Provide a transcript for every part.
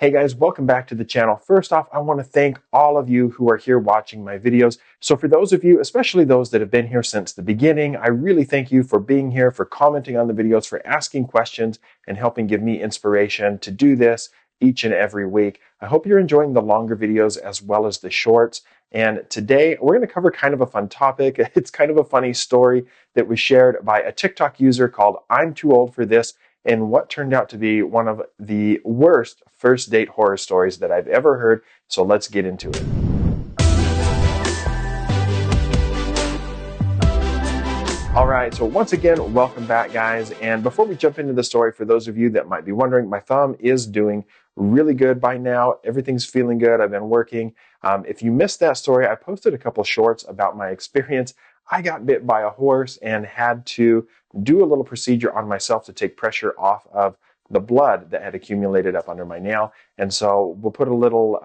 Hey guys, welcome back to the channel. First off, I want to thank all of you who are here watching my videos. So for those of you, especially those that have been here since the beginning, I really thank you for being here, for commenting on the videos, for asking questions, and helping give me inspiration to do this each and every week. I hope you're enjoying the longer videos as well as the shorts. And today we're going to cover kind of a fun topic. It's kind of a funny story that was shared by a TikTok user called I'm Too Old for This, and what turned out to be one of the worst first date horror stories that I've ever heard. So let's get into it. All right, so once again, welcome back, guys. And before we jump into the story, for those of you that might be wondering, my thumb is doing really good by now. Everything's feeling good. I've been working. If you missed that story, I posted a couple shorts about my experience. I got bit by a horse and had to do a little procedure on myself to take pressure off of the blood that had accumulated up under my nail. And so we'll put a little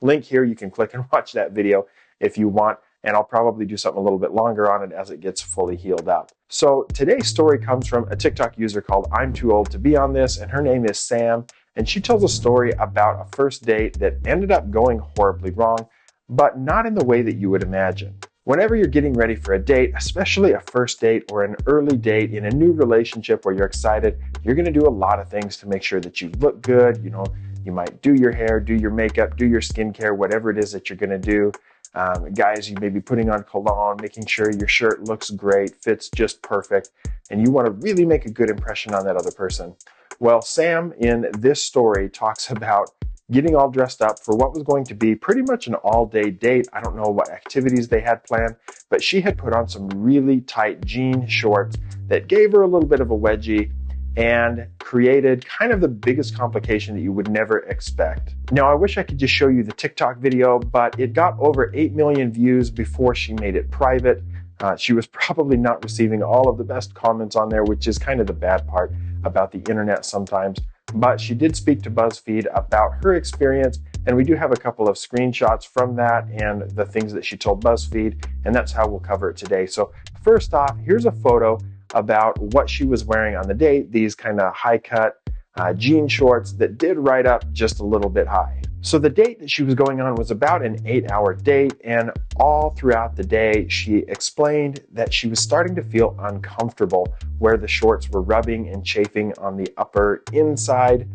link here. You can click and watch that video if you want. And I'll probably do something a little bit longer on it as it gets fully healed up. So today's story comes from a TikTok user called I'm Too Old to Be on This, and her name is Sam. And she tells a story about a first date that ended up going horribly wrong, but not in the way that you would imagine. Whenever you're getting ready for a date, especially a first date or an early date in a new relationship where you're excited, you're going to do a lot of things to make sure that you look good. You know, you might do your hair, do your makeup, do your skincare, whatever it is that you're going to do. Guys, you may be putting on cologne, making sure your shirt looks great, fits just perfect, and you want to really make a good impression on that other person. Well, Sam in this story talks about getting all dressed up for what was going to be pretty much an all-day date. I don't know what activities they had planned, but she had put on some really tight jean shorts that gave her a little bit of a wedgie and created kind of the biggest complication that you would never expect. Now, I wish I could just show you the TikTok video, but it got over 8 million views before she made it private. She was probably not receiving all of the best comments on there, which is kind of the bad part about the internet sometimes. But she did speak to BuzzFeed about her experience, and we do have a couple of screenshots from that and the things that she told BuzzFeed, and that's how we'll cover it today. So first off, here's a photo about what she was wearing on the date, these kind of high-cut jean shorts that did ride up just a little bit high. So the date that she was going on was about an 8-hour date, and all throughout the day, she explained that she was starting to feel uncomfortable where the shorts were rubbing and chafing on the upper inside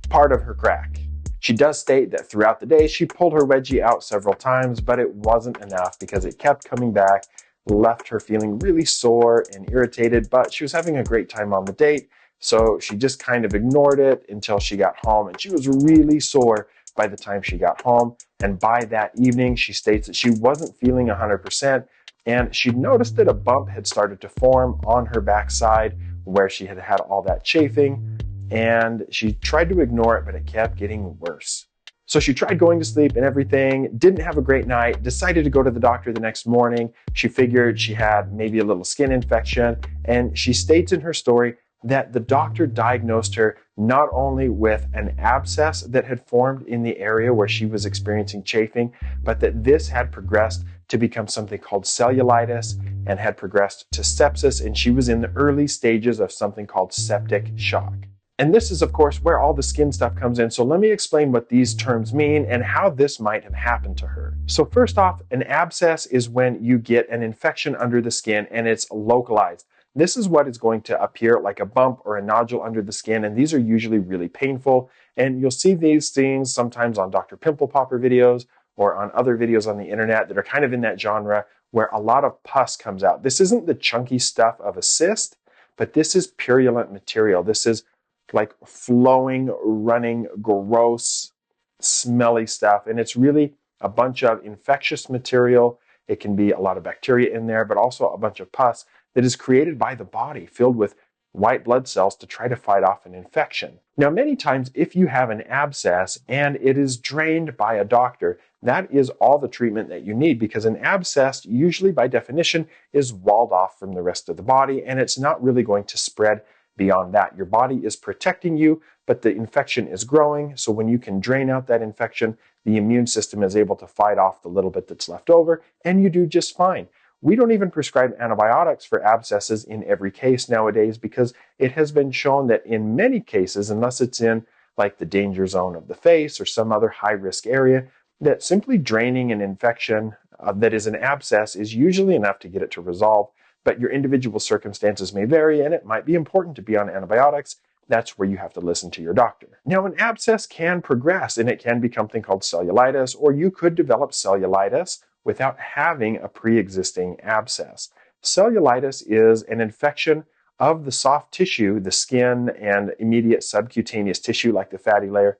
part of her crack. She does state that throughout the day, she pulled her wedgie out several times, but it wasn't enough because it kept coming back, left her feeling really sore and irritated, but she was having a great time on the date. So she just kind of ignored it until she got home, and she was really sore by the time she got home. And by that evening, she states that she wasn't feeling 100%, and she noticed that a bump had started to form on her backside where she had had all that chafing, and she tried to ignore it, but it kept getting worse. So she tried going to sleep and everything, didn't have a great night, decided to go to the doctor the next morning. She figured she had maybe a little skin infection, and she states in her story that the doctor diagnosed her not only with an abscess that had formed in the area where she was experiencing chafing, but that this had progressed to become something called cellulitis and had progressed to sepsis, and she was in the early stages of something called septic shock. And this is, of course, where all the skin stuff comes in. So let me explain what these terms mean and how this might have happened to her. So first off, an abscess is when you get an infection under the skin and it's localized. This is what is going to appear like a bump or a nodule under the skin, and these are usually really painful. And you'll see these things sometimes on Dr. Pimple Popper videos or on other videos on the internet that are kind of in that genre where a lot of pus comes out. This isn't the chunky stuff of a cyst, but this is purulent material. This is like flowing, running, gross, smelly stuff. And it's really a bunch of infectious material. It can be a lot of bacteria in there, but also a bunch of pus that is created by the body, filled with white blood cells to try to fight off an infection. Now, many times, if you have an abscess and it is drained by a doctor, that is all the treatment that you need, because an abscess, usually by definition, is walled off from the rest of the body, and it's not really going to spread beyond that. Your body is protecting you, but the infection is growing, so when you can drain out that infection, the immune system is able to fight off the little bit that's left over, and you do just fine. We don't even prescribe antibiotics for abscesses in every case nowadays because it has been shown that in many cases, unless it's in like the danger zone of the face or some other high-risk area, that simply draining an infection that is an abscess is usually enough to get it to resolve. But your individual circumstances may vary, and it might be important to be on antibiotics. That's where you have to listen to your doctor. Now, an abscess can progress, and it can become something called cellulitis, or you could develop cellulitis without having a pre-existing abscess. Cellulitis is an infection of the soft tissue, the skin and immediate subcutaneous tissue like the fatty layer,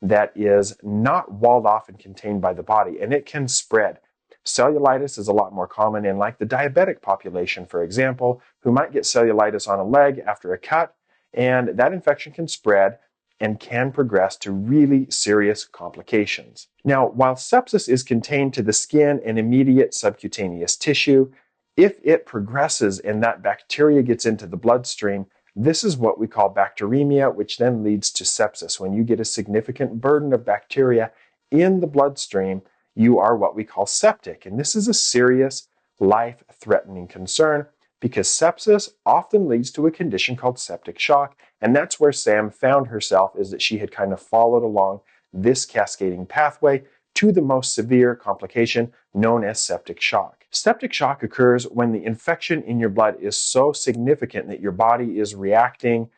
that is not walled off and contained by the body, and it can spread. Cellulitis is a lot more common in like the diabetic population, for example, who might get cellulitis on a leg after a cut, and that infection can spread and can progress to really serious complications. Now, while sepsis is contained to the skin and immediate subcutaneous tissue, if it progresses and that bacteria gets into the bloodstream, this is what we call bacteremia, which then leads to sepsis. When you get a significant burden of bacteria in the bloodstream, you are what we call septic. And this is a serious, life-threatening concern because sepsis often leads to a condition called septic shock. And that's where Sam found herself, is that she had kind of followed along this cascading pathway to the most severe complication known as septic shock. Septic shock occurs when the infection in your blood is so significant that your body is reacting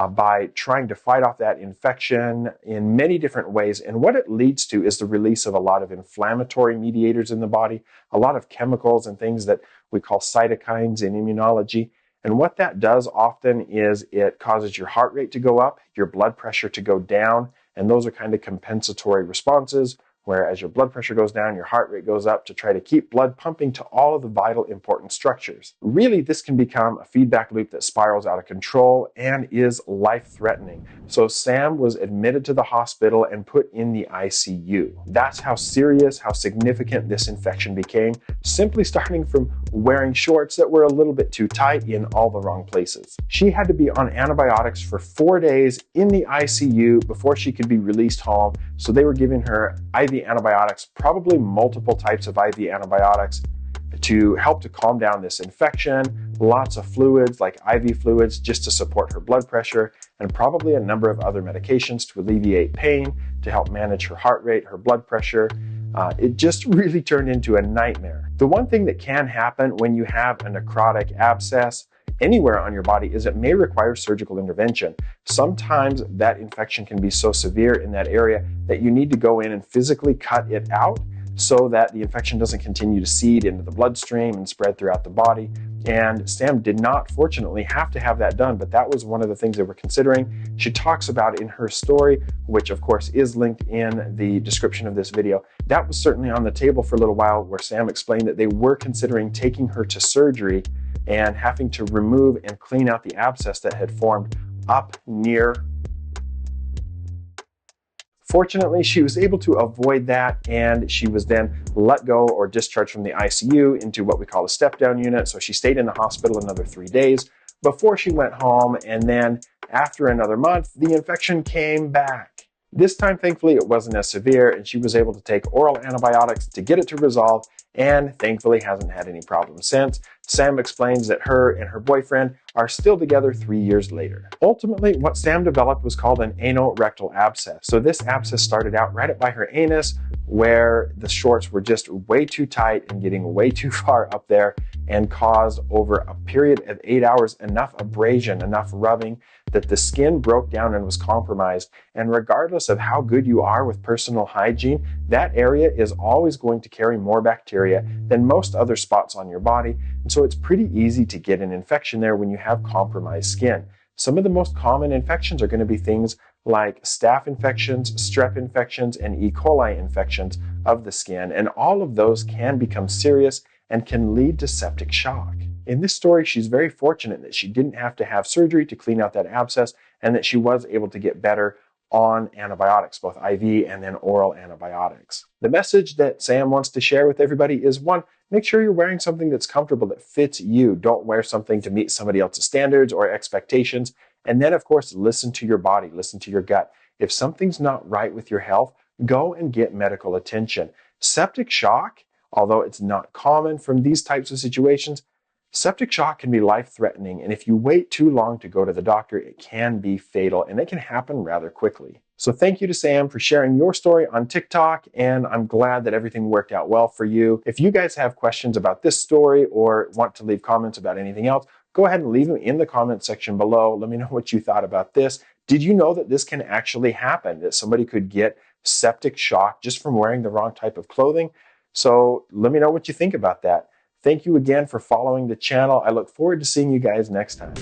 by trying to fight off that infection in many different ways. And what it leads to is the release of a lot of inflammatory mediators in the body, a lot of chemicals and things that we call cytokines in immunology. And what that does often is it causes your heart rate to go up, your blood pressure to go down, and those are kind of compensatory responses, where as your blood pressure goes down, your heart rate goes up to try to keep blood pumping to all of the vital important structures. Really, this can become a feedback loop that spirals out of control and is life-threatening. So Sam was admitted to the hospital and put in the ICU. That's how serious, how significant this infection became, simply starting from wearing shorts that were a little bit too tight in all the wrong places. She had to be on antibiotics for 4 days in the ICU before she could be released home. So they were giving her IV antibiotics, probably multiple types of IV antibiotics, to help to calm down this infection, lots of fluids like IV fluids just to support her blood pressure, and probably a number of other medications to alleviate pain, to help manage her heart rate, her blood pressure. It just really turned into a nightmare. The one thing that can happen when you have a necrotic abscess anywhere on your body is it may require surgical intervention. Sometimes that infection can be so severe in that area that you need to go in and physically cut it out so that the infection doesn't continue to seed into the bloodstream and spread throughout the body. And Sam did not, fortunately, have to have that done, but that was one of the things they were considering. She talks about it in her story, which of course is linked in the description of this video. That was certainly on the table for a little while, where Sam explained that they were considering taking her to surgery and having to remove and clean out the abscess that had formed up near. Fortunately, she was able to avoid that, and she was then let go or discharged from the ICU into what we call a step-down unit. So she stayed in the hospital another 3 days before she went home, and then after another month, the infection came back. This time, thankfully, it wasn't as severe, and she was able to take oral antibiotics to get it to resolve, and thankfully hasn't had any problems since. Sam explains that her and her boyfriend are still together 3 years later. Ultimately, what Sam developed was called an anorectal abscess. So this abscess started out right up by her anus, where the shorts were just way too tight and getting way too far up there, and caused over a period of 8 hours enough abrasion, enough rubbing, that the skin broke down and was compromised. And regardless of how good you are with personal hygiene, that area is always going to carry more bacteria than most other spots on your body. And so it's pretty easy to get an infection there when you have compromised skin. Some of the most common infections are going to be things like staph infections, strep infections, and E. coli infections of the skin. And all of those can become serious and can lead to septic shock. In this story, she's very fortunate that she didn't have to have surgery to clean out that abscess, and that she was able to get better on antibiotics, both IV and then oral antibiotics. The message that Sam wants to share with everybody is, one, make sure you're wearing something that's comfortable, that fits you. Don't wear something to meet somebody else's standards or expectations. And then, of course, listen to your body, listen to your gut. If something's not right with your health, go and get medical attention. Septic shock, although it's not common from these types of situations, septic shock can be life-threatening, and if you wait too long to go to the doctor, it can be fatal, and it can happen rather quickly. So thank you to Sam for sharing your story on TikTok, and I'm glad that everything worked out well for you. If you guys have questions about this story or want to leave comments about anything else, go ahead and leave them in the comment section below. Let me know what you thought about this. Did you know that this can actually happen, that somebody could get septic shock just from wearing the wrong type of clothing? So let me know what you think about that. Thank you again for following the channel. I look forward to seeing you guys next time.